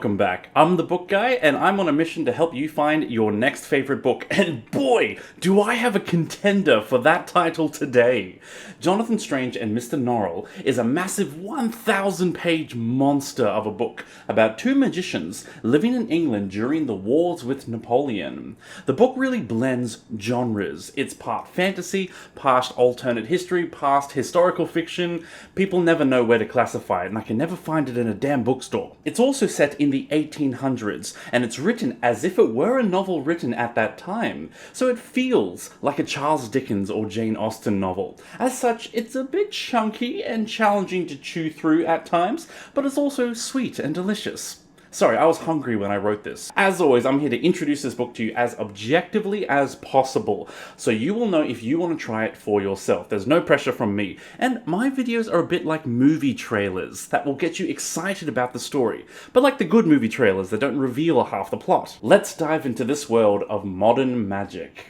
welcome back. I'm the Book Guy, and I'm on a mission to help you find your next favorite book. And boy, do I have a contender for that title today. Jonathan Strange and Mr Norrell is a massive 1,000-page monster of a book about two magicians living in England during the wars with Napoleon. The book really blends genres. It's part fantasy, past alternate history, past historical fiction. People never know where to classify it, and I can never find it in a damn bookstore. It's also set in the 1800s, and it's written as if it were a novel written at that time, so it feels like a Charles Dickens or Jane Austen novel. As such, it's a bit chunky and challenging to chew through at times, but it's also sweet and delicious. Sorry, I was hungry when I wrote this. As always, I'm here to introduce this book to you as objectively as possible, so you will know if you want to try it for yourself. There's no pressure from me. And my videos are a bit like movie trailers that will get you excited about the story, but like the good movie trailers that don't reveal half the plot. Let's dive into this world of modern magic.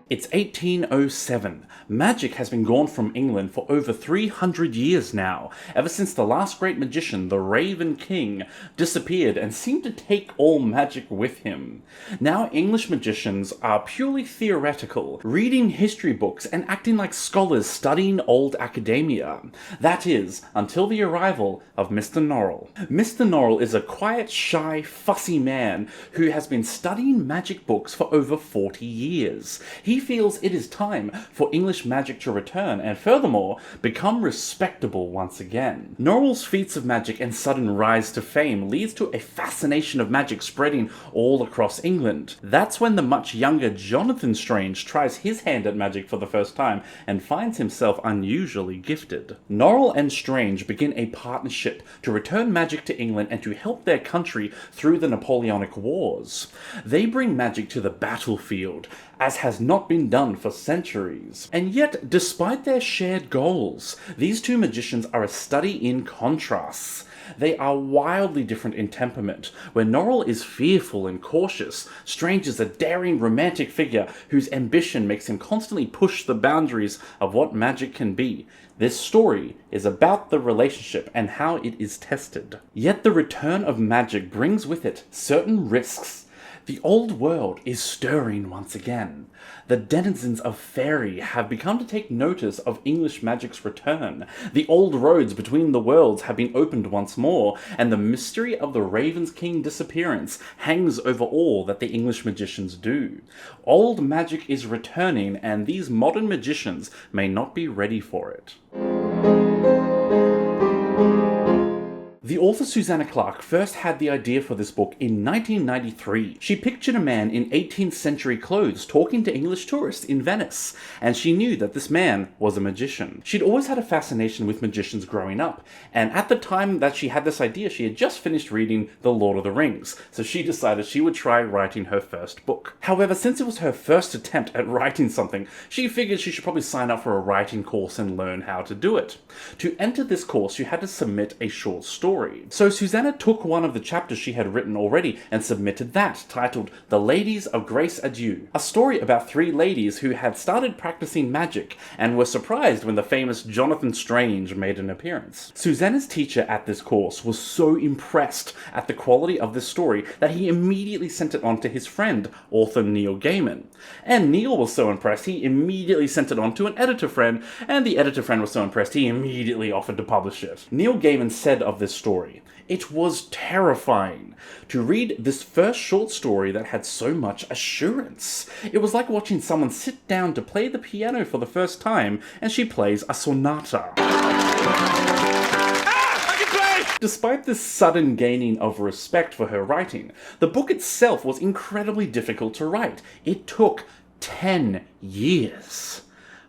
It's 1807. Magic has been gone from England for over 300 years now, ever since the last great magician, the Raven King, disappeared and seemed to take all magic with him. Now English magicians are purely theoretical, reading history books and acting like scholars studying old academia. That is, until the arrival of Mr Norrell. Mr Norrell is a quiet, shy, fussy man who has been studying magic books for over 40 years. He feels it is time for English magic to return and furthermore become respectable once again. Norrell's feats of magic and sudden rise to fame leads to a fascination of magic spreading all across England. That's when the much younger Jonathan Strange tries his hand at magic for the first time and finds himself unusually gifted. Norrell and Strange begin a partnership to return magic to England and to help their country through the Napoleonic Wars. They bring magic to the battlefield, as has not been done for centuries. And yet, despite their shared goals, these two magicians are a study in contrasts. They are wildly different in temperament. Where Norrell is fearful and cautious, Strange is a daring romantic figure whose ambition makes him constantly push the boundaries of what magic can be. This story is about the relationship and how it is tested. Yet the return of magic brings with it certain risks. The old world is stirring once again. The denizens of fairy have begun to take notice of English magic's return. The old roads between the worlds have been opened once more, and the mystery of the Raven King's disappearance hangs over all that the English magicians do. Old magic is returning, and these modern magicians may not be ready for it. The author Susanna Clarke first had the idea for this book in 1993. She pictured a man in 18th century clothes talking to English tourists in Venice, and she knew that this man was a magician. She'd always had a fascination with magicians growing up, and at the time that she had this idea, she had just finished reading The Lord of the Rings, so she decided she would try writing her first book. However, since it was her first attempt at writing something, she figured she should probably sign up for a writing course and learn how to do it. To enter this course, you had to submit a short story. So Susanna took one of the chapters she had written already and submitted that, titled The Ladies of Grace Adieu, a story about three ladies who had started practicing magic and were surprised when the famous Jonathan Strange made an appearance. Susanna's teacher at this course was so impressed at the quality of this story that he immediately sent it on to his friend, author Neil Gaiman. And Neil was so impressed he immediately sent it on to an editor friend, and the editor friend was so impressed he immediately offered to publish it. Neil Gaiman said of this story, "It was terrifying to read this first short story that had so much assurance. It was like watching someone sit down to play the piano for the first time and she plays a sonata." Despite this sudden gaining of respect for her writing, the book itself was incredibly difficult to write. It took 10 years.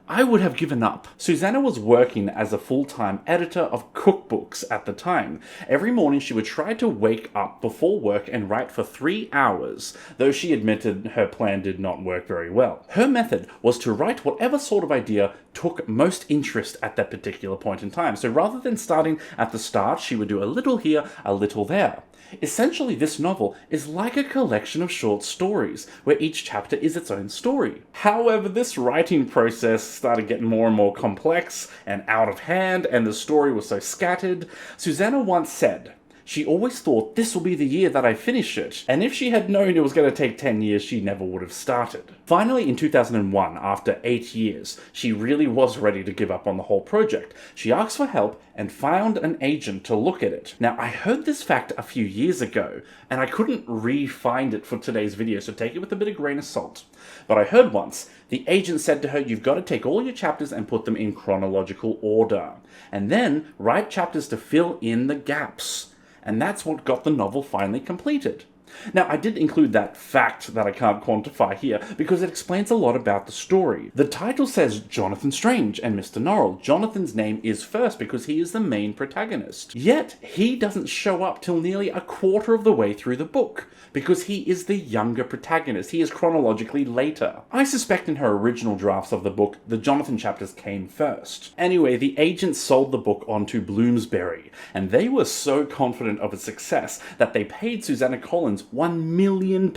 I would have given up. Susanna was working as a full-time editor of cookbooks at the time. Every morning she would try to wake up before work and write for 3 hours, though she admitted her plan did not work very well. Her method was to write whatever sort of idea took most interest at that particular point in time. So rather than starting at the start, she would do a little here, a little there. Essentially, this novel is like a collection of short stories, where each chapter is its own story. However, this writing process started getting more and more complex and out of hand, and the story was so scattered. Susanna once said, she always thought this will be the year that I finish it, and if she had known it was going to take 10 years, she never would have started. Finally, in 2001, after 8 years, she really was ready to give up on the whole project. She asked for help and found an agent to look at it. Now, I heard this fact a few years ago, and I couldn't re-find it for today's video, so take it with a bit of grain of salt. But I heard once, the agent said to her, you've got to take all your chapters and put them in chronological order, and then write chapters to fill in the gaps. And that's what got the novel finally completed. Now, I did include that fact that I can't quantify here because it explains a lot about the story. The title says Jonathan Strange and Mr Norrell. Jonathan's name is first because he is the main protagonist. Yet, he doesn't show up till nearly a quarter of the way through the book because he is the younger protagonist. He is chronologically later. I suspect in her original drafts of the book, the Jonathan chapters came first. Anyway, the agent sold the book on to Bloomsbury, and they were so confident of its success that they paid Susanna Collins £1 million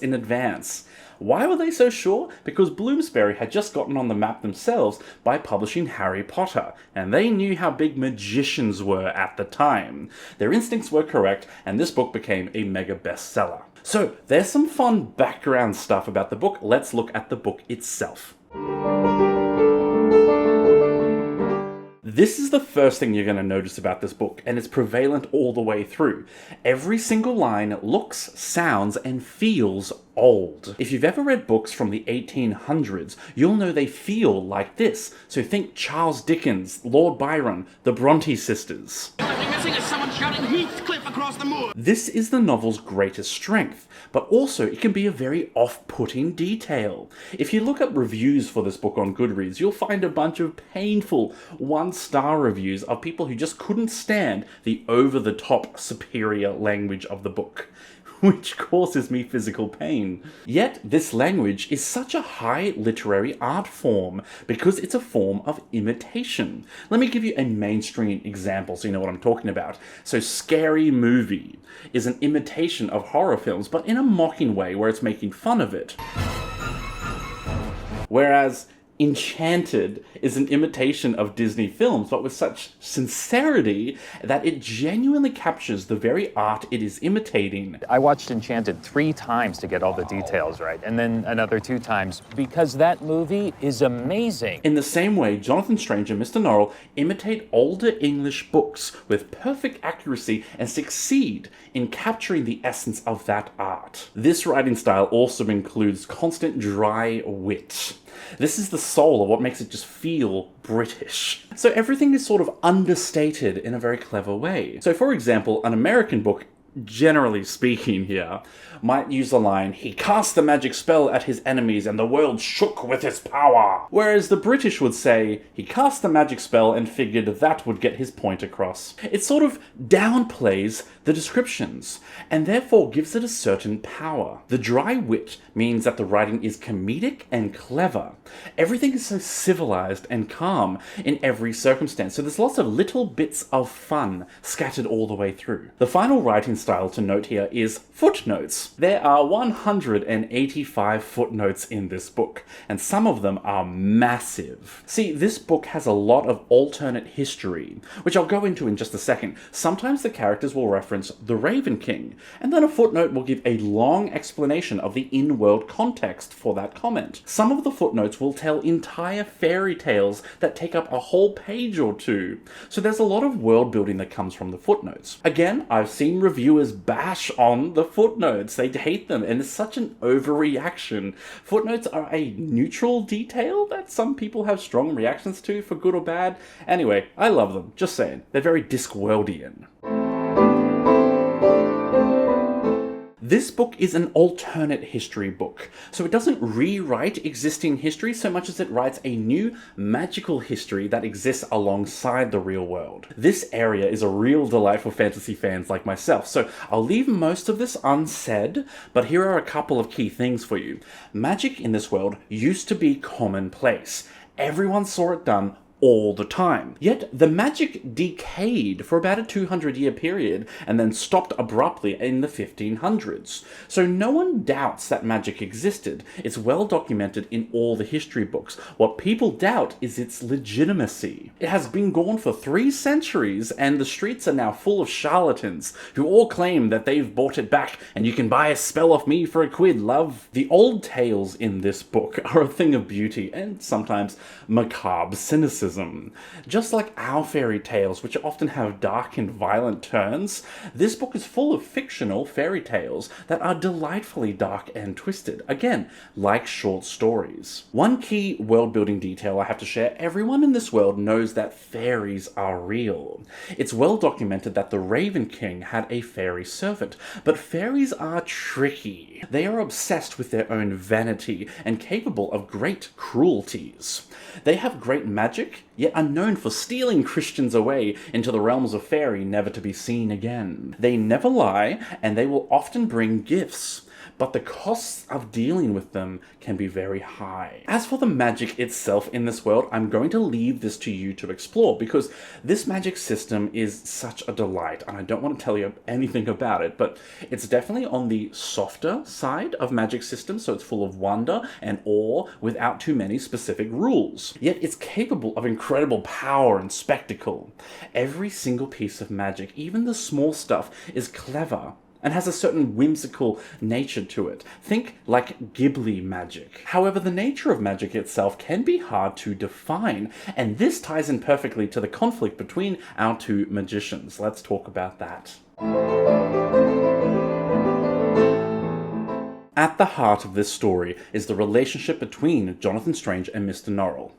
in advance. Why were they so sure? Because Bloomsbury had just gotten on the map themselves by publishing Harry Potter, and they knew how big magicians were at the time. Their instincts were correct, and this book became a mega bestseller. So, there's some fun background stuff about the book. Let's look at the book itself. This is the first thing you're going to notice about this book, and it's prevalent all the way through. Every single line looks, sounds, and feels old. If you've ever read books from the 1800s, you'll know they feel like this. So think Charles Dickens, Lord Byron, the Bronte sisters. This is the novel's greatest strength, but also it can be a very off-putting detail. If you look up reviews for this book on Goodreads, you'll find a bunch of painful one-star reviews of people who just couldn't stand the over-the-top superior language of the book, which causes me physical pain. Yet, this language is such a high literary art form because it's a form of imitation. Let me give you a mainstream example so you know what I'm talking about. So, Scary Movie is an imitation of horror films, but in a mocking way where it's making fun of it. Whereas Enchanted is an imitation of Disney films, but with such sincerity that it genuinely captures the very art it is imitating. I watched Enchanted 3 times to get all the details right, and then another 2 times, because that movie is amazing. In the same way, Jonathan Strange and Mr Norrell imitate older English books with perfect accuracy and succeed in capturing the essence of that art. This writing style also includes constant dry wit. This is the soul of what makes it just feel British. So everything is sort of understated in a very clever way. So for example, an American book, generally speaking here, might use the line, he cast the magic spell at his enemies and the world shook with his power. Whereas the British would say, he cast the magic spell and figured that would get his point across. It sort of downplays the descriptions, and therefore gives it a certain power. The dry wit means that the writing is comedic and clever. Everything is so civilized and calm in every circumstance, so there's lots of little bits of fun scattered all the way through. The final writing style to note here is footnotes. There are 185 footnotes in this book, and some of them are massive. See, this book has a lot of alternate history, which I'll go into in just a second. Sometimes the characters will reference the Raven King, and then a footnote will give a long explanation of the in-world context for that comment. Some of the footnotes will tell entire fairy tales that take up a whole page or two, so there's a lot of world building that comes from the footnotes. Again, I've seen reviewers bash on the footnotes. They hate them, and it's such an overreaction. Footnotes are a neutral detail that some people have strong reactions to, for good or bad. Anyway, I love them, just saying. They're very Discworldian. This book is an alternate history book, so it doesn't rewrite existing history so much as it writes a new magical history that exists alongside the real world. This area is a real delight for fantasy fans like myself, so I'll leave most of this unsaid, but here are a couple of key things for you. Magic in this world used to be commonplace. Everyone saw it done all the time. Yet the magic decayed for about a 200-year period and then stopped abruptly in the 1500s. So no one doubts that magic existed. It's well documented in all the history books. What people doubt is its legitimacy. It has been gone for 3 centuries and the streets are now full of charlatans who all claim that they've bought it back and you can buy a spell off me for a quid, love. The old tales in this book are a thing of beauty and sometimes macabre cynicism. Just like our fairy tales, which often have dark and violent turns, this book is full of fictional fairy tales that are delightfully dark and twisted, again, like short stories. One key world-building detail I have to share: everyone in this world knows that fairies are real. It's well documented that the Raven King had a fairy servant, but fairies are tricky. They are obsessed with their own vanity and capable of great cruelties. They have great magic, yet are known for stealing Christians away into the realms of fairy, never to be seen again. They never lie, and they will often bring gifts, but the costs of dealing with them can be very high. As for the magic itself in this world, I'm going to leave this to you to explore, because this magic system is such a delight, and I don't want to tell you anything about it, but it's definitely on the softer side of magic systems, so it's full of wonder and awe without too many specific rules. Yet it's capable of incredible power and spectacle. Every single piece of magic, even the small stuff, is clever and has a certain whimsical nature to it. Think like Ghibli magic. However, the nature of magic itself can be hard to define, and this ties in perfectly to the conflict between our 2 magicians. Let's talk about that. At the heart of this story is the relationship between Jonathan Strange and Mr. Norrell.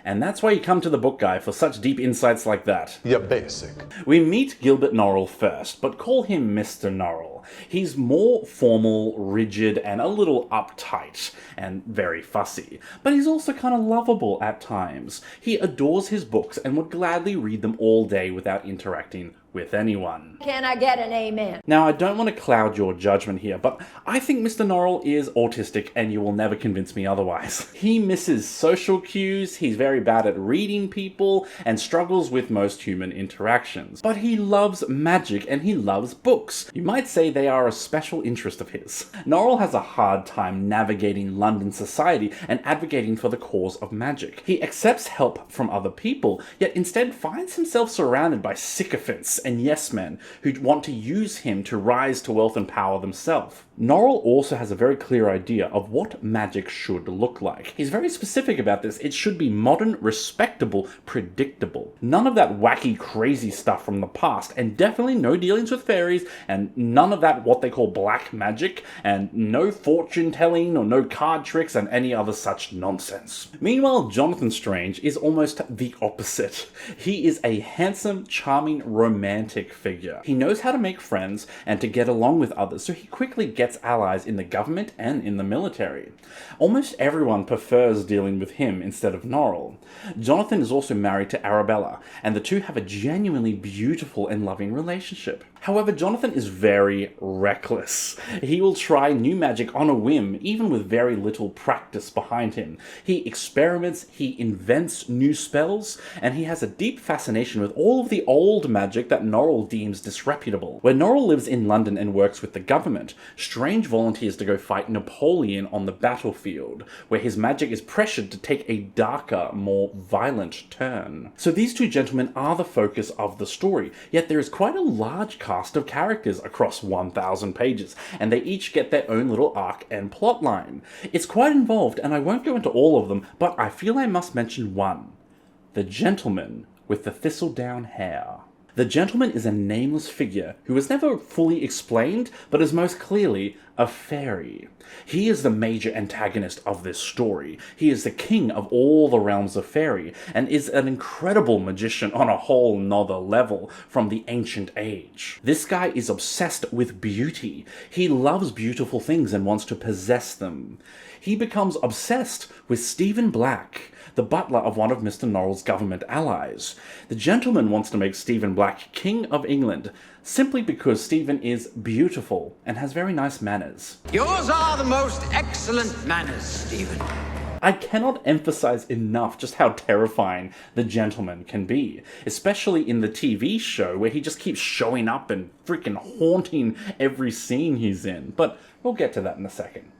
And that's why you come to the book guy for such deep insights like that. You're basic. We meet Gilbert Norrell first, but call him Mr. Norrell. He's more formal, rigid, and a little uptight, and very fussy. But he's also kind of lovable at times. He adores his books and would gladly read them all day without interacting with anyone. Can I get an amen? Now, I don't want to cloud your judgment here, but I think Mr. Norrell is autistic and you will never convince me otherwise. He misses social cues, he's very bad at reading people, and struggles with most human interactions. But he loves magic and he loves books. You might say they are a special interest of his. Norrell has a hard time navigating London society and advocating for the cause of magic. He accepts help from other people, yet instead finds himself surrounded by sycophants and yes-men who want to use him to rise to wealth and power themselves. Norrell also has a very clear idea of what magic should look like. He's very specific about this. It should be modern, respectable, predictable. None of that wacky, crazy stuff from the past, and definitely no dealings with fairies, and none of that what they call black magic, and no fortune telling or no card tricks and any other such nonsense. Meanwhile, Jonathan Strange is almost the opposite. He is a handsome, charming, romantic figure. He knows how to make friends and to get along with others, so he quickly gets allies in the government and in the military. Almost everyone prefers dealing with him instead of Norrell. Jonathan is also married to Arabella, and the two have a genuinely beautiful and loving relationship. However, Jonathan is very reckless. He will try new magic on a whim, even with very little practice behind him. He experiments, he invents new spells, and he has a deep fascination with all of the old magic that Norrell deems disreputable. When Norrell lives in London and works with the government, Strange volunteers to go fight Napoleon on the battlefield, where his magic is pressured to take a darker, more violent turn. So these 2 gentlemen are the focus of the story, yet there is quite a large cast of characters across 1,000 pages, and they each get their own little arc and plotline. It's quite involved, and I won't go into all of them, but I feel I must mention one. The gentleman with the thistledown hair. The gentleman is a nameless figure who is never fully explained, but is most clearly a fairy. He is the major antagonist of this story. He is the king of all the realms of fairy, and is an incredible magician on a whole nother level from the ancient age. This guy is obsessed with beauty. He loves beautiful things and wants to possess them. He becomes obsessed with Stephen Black, the butler of one of Mr. Norrell's government allies. The gentleman wants to make Stephen Black King of England, simply because Stephen is beautiful and has very nice manners. Yours are the most excellent manners, Stephen. I cannot emphasize enough just how terrifying the gentleman can be, especially in the TV show where he just keeps showing up and freaking haunting every scene he's in, but we'll get to that in a second.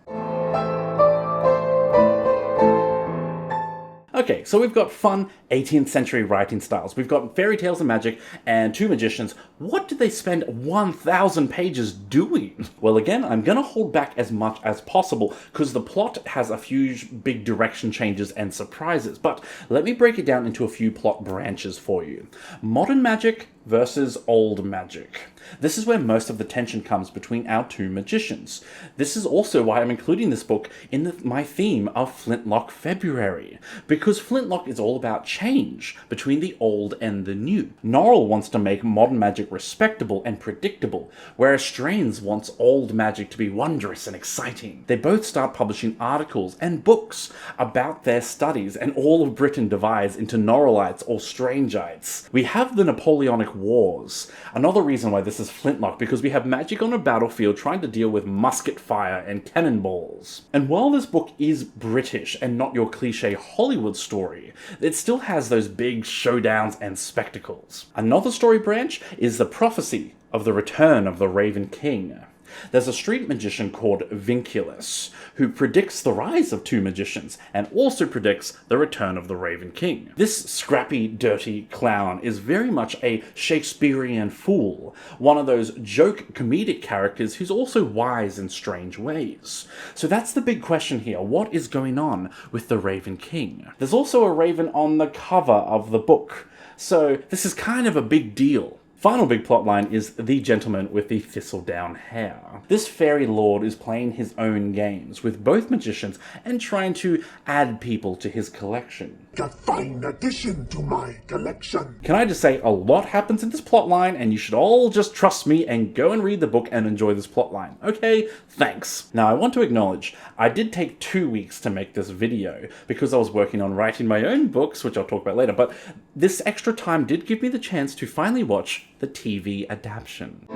Okay, so we've got fun 18th century writing styles. We've got fairy tales and magic and two magicians. What did they spend 1,000 pages doing? Well, again, I'm gonna hold back as much as possible because the plot has a few big direction changes and surprises, but let me break it down into a few plot branches for you. Modern magic versus old magic. This is where most of the tension comes between our two magicians. This is also why I'm including this book in my theme of Flintlock February, because Flintlock is all about change between the old and the new. Norrell wants to make modern magic respectable and predictable, whereas Strange wants old magic to be wondrous and exciting. They both start publishing articles and books about their studies, and all of Britain divides into Norrellites or Strangeites. We have the Napoleonic Wars. Another reason why this is Flintlock, because we have magic on a battlefield trying to deal with musket fire and cannonballs. And while this book is British and not your cliche Hollywood story, it still has those big showdowns and spectacles. Another story branch is the prophecy of the return of the Raven King. There's a street magician called Vinculus, who predicts the rise of two magicians, and also predicts the return of the Raven King. This scrappy, dirty clown is very much a Shakespearean fool, one of those joke comedic characters who's also wise in strange ways. So that's the big question here, what is going on with the Raven King? There's also a raven on the cover of the book, so this is kind of a big deal. Final big plotline is the gentleman with the thistledown hair. This fairy lord is playing his own games with both magicians and trying to add people to his collection. A fine addition to my collection. Can I just say, a lot happens in this plotline, and you should all just trust me and go and read the book and enjoy this plotline. Okay, thanks. Now I want to acknowledge, I did take 2 weeks to make this video because I was working on writing my own books, which I'll talk about later, but this extra time did give me the chance to finally watch the TV adaptation.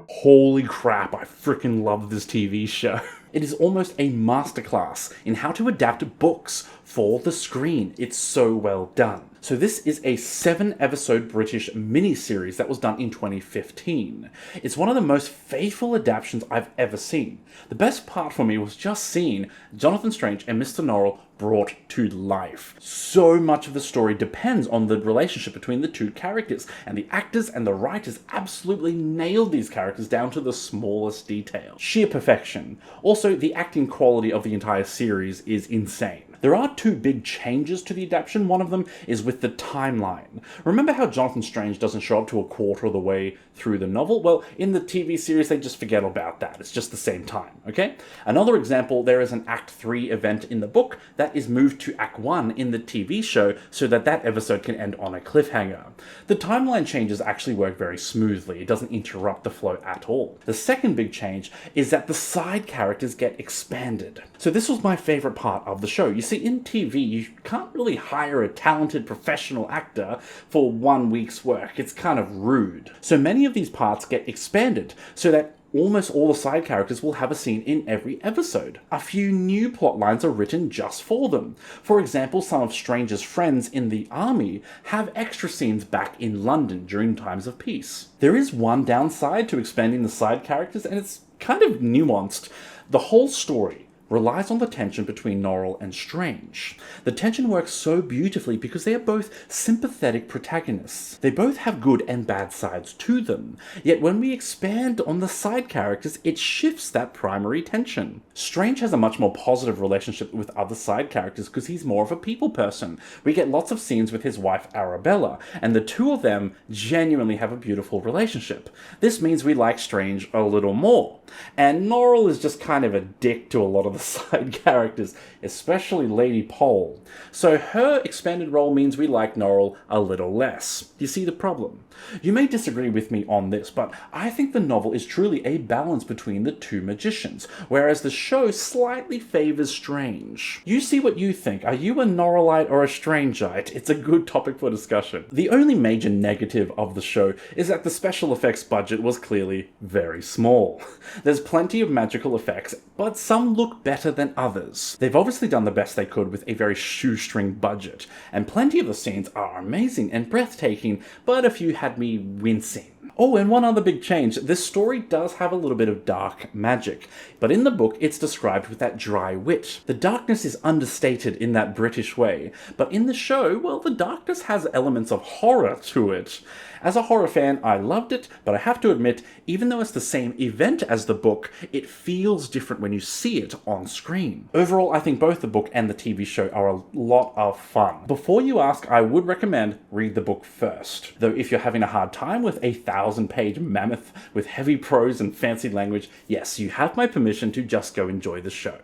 Holy crap, I freaking love this TV show. It is almost a masterclass in how to adapt books for the screen. It's so well done. So this is a 7-episode British miniseries that was done in 2015. It's one of the most faithful adaptations I've ever seen. The best part for me was just seeing Jonathan Strange and Mr Norrell brought to life. So much of the story depends on the relationship between the two characters, and the actors and the writers absolutely nailed these characters down to the smallest detail. Sheer perfection. Also, the acting quality of the entire series is insane. There are two big changes to the adaptation. One of them is with the timeline. Remember how Jonathan Strange doesn't show up to a quarter of the way through the novel? Well, in the TV series, they just forget about that. It's just the same time, okay? Another example, there is an Act 3 event in the book that is moved to Act 1 in the TV show so that that episode can end on a cliffhanger. The timeline changes actually work very smoothly. It doesn't interrupt the flow at all. The second big change is that the side characters get expanded. So this was my favorite part of the show. You see, in TV, you can't really hire a talented professional actor for 1 week's work. It's kind of rude. So many of these parts get expanded so that almost all the side characters will have a scene in every episode. A few new plot lines are written just for them. For example, some of Strange's friends in the army have extra scenes back in London during times of peace. There is one downside to expanding the side characters, and it's kind of nuanced. The whole story relies on the tension between Norrell and Strange. The tension works so beautifully because they are both sympathetic protagonists. They both have good and bad sides to them, yet when we expand on the side characters, it shifts that primary tension. Strange has a much more positive relationship with other side characters because he's more of a people person. We get lots of scenes with his wife Arabella, and the two of them genuinely have a beautiful relationship. This means we like Strange a little more. And Norrell is just kind of a dick to a lot of the side characters, especially Lady Pole. So her expanded role means we like Norrell a little less. Do you see the problem? You may disagree with me on this, but I think the novel is truly a balance between the two magicians, whereas the show slightly favors Strange. You see what you think. Are you a Norrellite or a Strangeite? It's a good topic for discussion. The only major negative of the show is that the special effects budget was clearly very small. There's plenty of magical effects, but some look better than others. They've obviously done the best they could with a very shoestring budget, and plenty of the scenes are amazing and breathtaking, but a few had me wincing. Oh, and one other big change, this story does have a little bit of dark magic, but in the book it's described with that dry wit. The darkness is understated in that British way, but in the show, well, the darkness has elements of horror to it. As a horror fan, I loved it, but I have to admit, even though it's the same event as the book, it feels different when you see it on screen. Overall, I think both the book and the TV show are a lot of fun. Before you ask, I would recommend read the book first. Though if you're having a hard time with a 1,000-page mammoth with heavy prose and fancy language, yes, you have my permission to just go enjoy the show.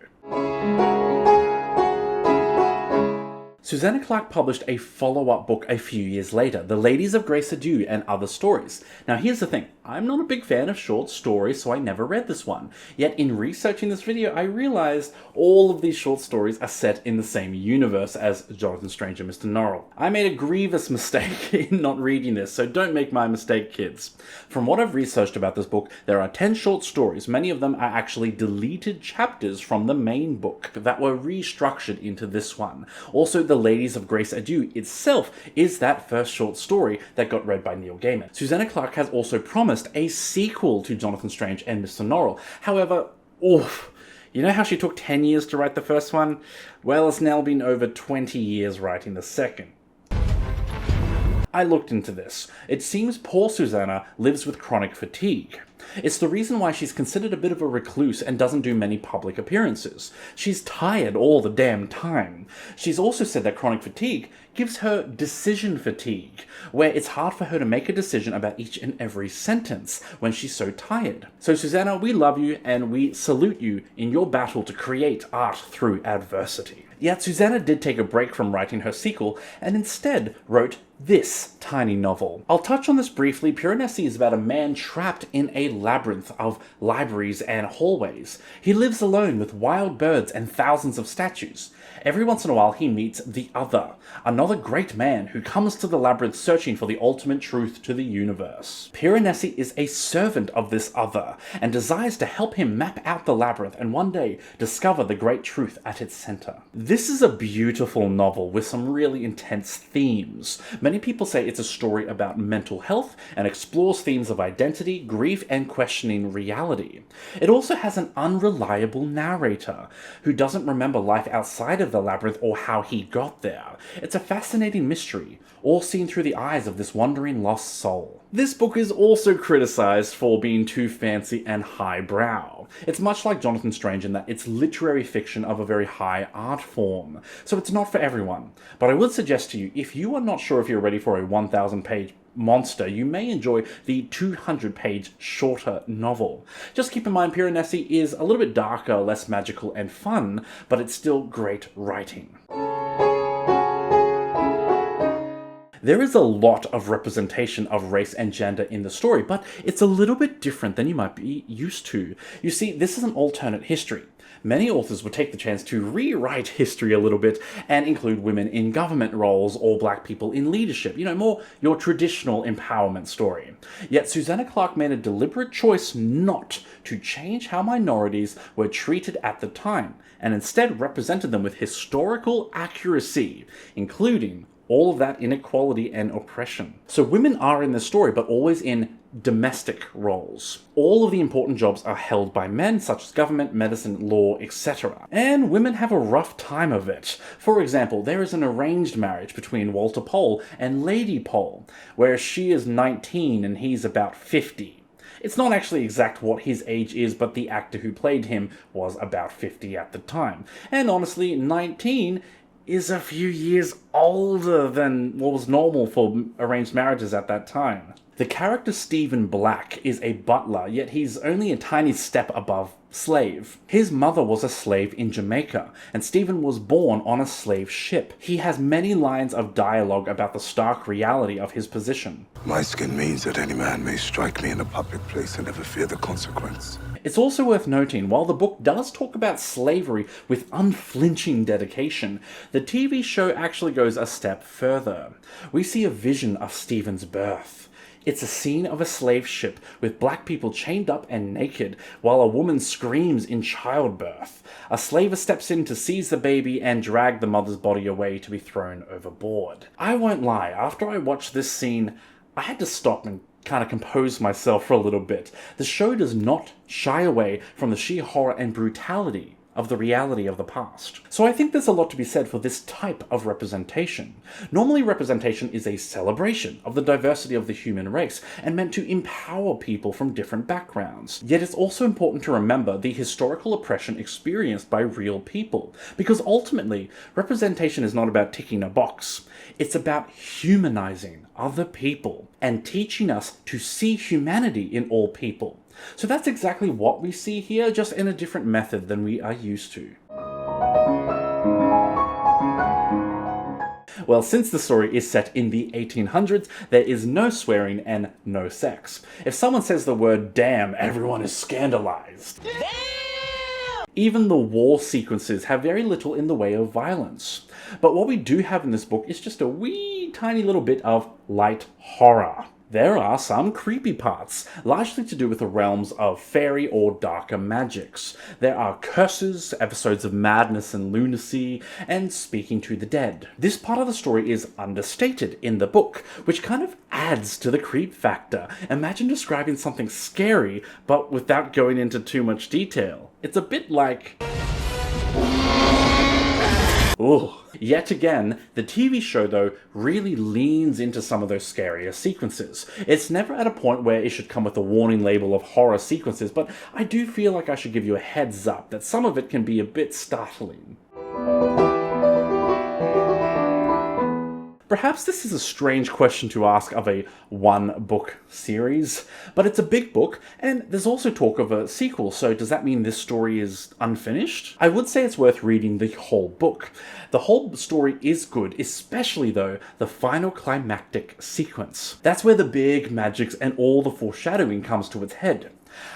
Susanna Clarke published a follow-up book a few years later, The Ladies of Grace Adieu and Other Stories. Now here's the thing, I'm not a big fan of short stories, so I never read this one. Yet in researching this video, I realized all of these short stories are set in the same universe as Jonathan Strange Mr Norrell. I made a grievous mistake in not reading this, so don't make my mistake, kids. From what I've researched about this book, there are 10 short stories. Many of them are actually deleted chapters from the main book that were restructured into this one. Also, The Ladies of Grace Adieu itself is that first short story that got read by Neil Gaiman. Susanna Clarke has also promised a sequel to Jonathan Strange and Mr Norrell. However, oof, you know how she took 10 years to write the first one? Well, it's now been over 20 years writing the second. I looked into this. It seems poor Susanna lives with chronic fatigue. It's the reason why she's considered a bit of a recluse and doesn't do many public appearances. She's tired all the damn time. She's also said that chronic fatigue gives her decision fatigue, where it's hard for her to make a decision about each and every sentence when she's so tired. So Susanna, we love you and we salute you in your battle to create art through adversity. Yet Susanna did take a break from writing her sequel and instead wrote this tiny novel. I'll touch on this briefly. Piranesi is about a man trapped in a labyrinth of libraries and hallways. He lives alone with wild birds and thousands of statues. Every once in a while he meets the Other, another great man who comes to the labyrinth searching for the ultimate truth to the universe. Piranesi is a servant of this Other and desires to help him map out the labyrinth and one day discover the great truth at its center. This is a beautiful novel with some really intense themes. Many people say it's a story about mental health and explores themes of identity, grief, and questioning reality. It also has an unreliable narrator who doesn't remember life outside of the labyrinth or how he got there. It's a fascinating mystery, all seen through the eyes of this wandering lost soul. This book is also criticized for being too fancy and highbrow. It's much like Jonathan Strange in that it's literary fiction of a very high art form, so it's not for everyone. But I would suggest to you, if you are not sure if you're ready for a 1,000-page monster, you may enjoy the 200-page shorter novel. Just keep in mind Piranesi is a little bit darker, less magical and fun, but it's still great writing. There is a lot of representation of race and gender in the story, but it's a little bit different than you might be used to. You see, this is an alternate history. Many authors would take the chance to rewrite history a little bit and include women in government roles or black people in leadership, more your traditional empowerment story. Yet Susanna Clarke made a deliberate choice not to change how minorities were treated at the time, and instead represented them with historical accuracy, including all of that inequality and oppression. So women are in this story, but always in domestic roles. All of the important jobs are held by men, such as government, medicine, law, etc. And women have a rough time of it. For example, there is an arranged marriage between Walter Pole and Lady Pole, where she is 19 and he's about 50. It's not actually exact what his age is, but the actor who played him was about 50 at the time. And honestly, 19 is a few years older than what was normal for arranged marriages at that time. The character Stephen Black is a butler, yet he's only a tiny step above slave. His mother was a slave in Jamaica, and Stephen was born on a slave ship. He has many lines of dialogue about the stark reality of his position. My skin means that any man may strike me in a public place and never fear the consequence. It's also worth noting, while the book does talk about slavery with unflinching dedication, the TV show actually goes a step further. We see a vision of Stephen's birth. It's a scene of a slave ship with black people chained up and naked while a woman screams in childbirth. A slaver steps in to seize the baby and drag the mother's body away to be thrown overboard. I won't lie, after I watched this scene, I had to stop and kind of compose myself for a little bit. The show does not shy away from the sheer horror and brutality of the reality of the past. So I think there's a lot to be said for this type of representation. Normally, representation is a celebration of the diversity of the human race and meant to empower people from different backgrounds. Yet it's also important to remember the historical oppression experienced by real people, because ultimately, representation is not about ticking a box. It's about humanizing other people and teaching us to see humanity in all people. So that's exactly what we see here, just in a different method than we are used to. Well, since the story is set in the 1800s, there is no swearing and no sex. If someone says the word damn, everyone is scandalized. Damn! Even the war sequences have very little in the way of violence. But what we do have in this book is just a wee tiny little bit of light horror. There are some creepy parts, largely to do with the realms of fairy or darker magics. There are curses, episodes of madness and lunacy, and speaking to the dead. This part of the story is understated in the book, which kind of adds to the creep factor. Imagine describing something scary, but without going into too much detail. It's a bit like... Ugh. Yet again, the TV show, though, really leans into some of those scarier sequences. It's never at a point where it should come with a warning label of horror sequences, but I do feel like I should give you a heads up that some of it can be a bit startling. Perhaps this is a strange question to ask of a one-book series, but it's a big book, and there's also talk of a sequel, so does that mean this story is unfinished? I would say it's worth reading the whole book. The whole story is good, especially though the final climactic sequence. That's where the big magics and all the foreshadowing comes to its head.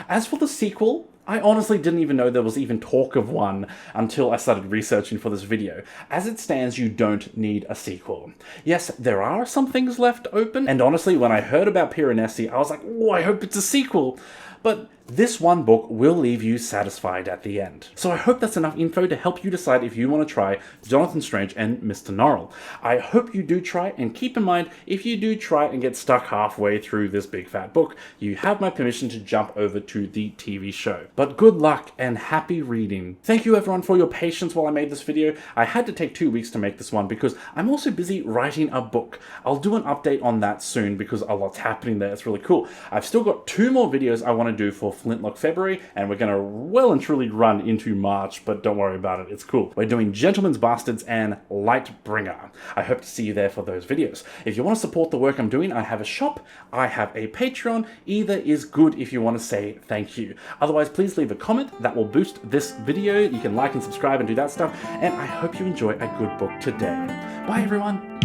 As for the sequel, I honestly didn't even know there was even talk of one until I started researching for this video. As it stands, you don't need a sequel. Yes, there are some things left open, and honestly, when I heard about Piranesi, I was like, oh, I hope it's a sequel. But this one book will leave you satisfied at the end. So I hope that's enough info to help you decide if you want to try Jonathan Strange and Mr Norrell. I hope you do try, and keep in mind, if you do try and get stuck halfway through this big fat book, you have my permission to jump over to the TV show. But good luck and happy reading. Thank you everyone for your patience while I made this video. I had to take 2 weeks to make this one because I'm also busy writing a book. I'll do an update on that soon because a lot's happening there. It's really cool. I've still got 2 more videos I want to do for Flintlock February, and we're going to well and truly run into March, but don't worry about it, it's cool. We're doing Gentleman's Bastards and Lightbringer. I hope to see you there for those videos. If you want to support the work I'm doing, I have a shop, I have a Patreon. Either is good if you want to say thank you. Otherwise, please leave a comment, that will boost this video. You can like and subscribe and do that stuff, and I hope you enjoy a good book today. Bye everyone!